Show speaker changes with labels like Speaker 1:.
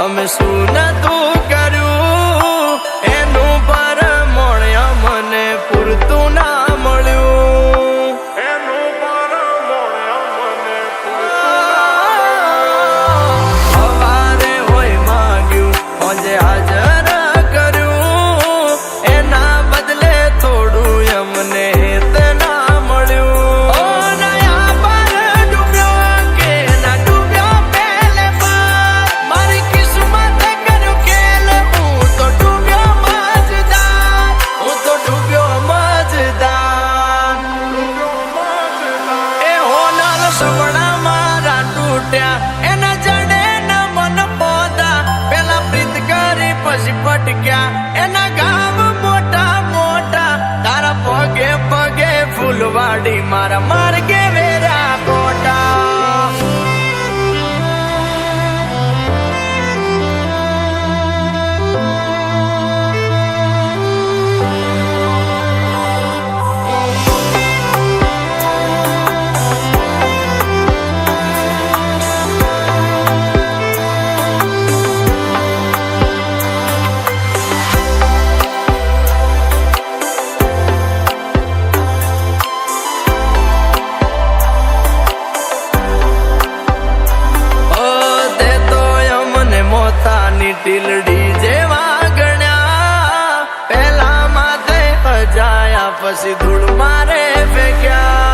Speaker 1: અમે શું નતું કર્યું એનું પરમણ અમને પૂરતું ના મળ્યું. એનું પરમણ અમને સવારે હોય માંગ્યું આજે હાજર કર્યું એના બદલે થોડું અમને ના મળ્યું. એના જડે ના મન પોતા પેલા પ્રીત કરી પછી પટક્યા એના ગામ મોટા મોટા તારા પગે પગે ફૂલવાડી મારા માર્ગે વેરા કોટા. મોતાની ટીલડી જેવા ગણ્યા પેલા માથે અજાયા પછી ધૂળ મારે ફેંક્યા.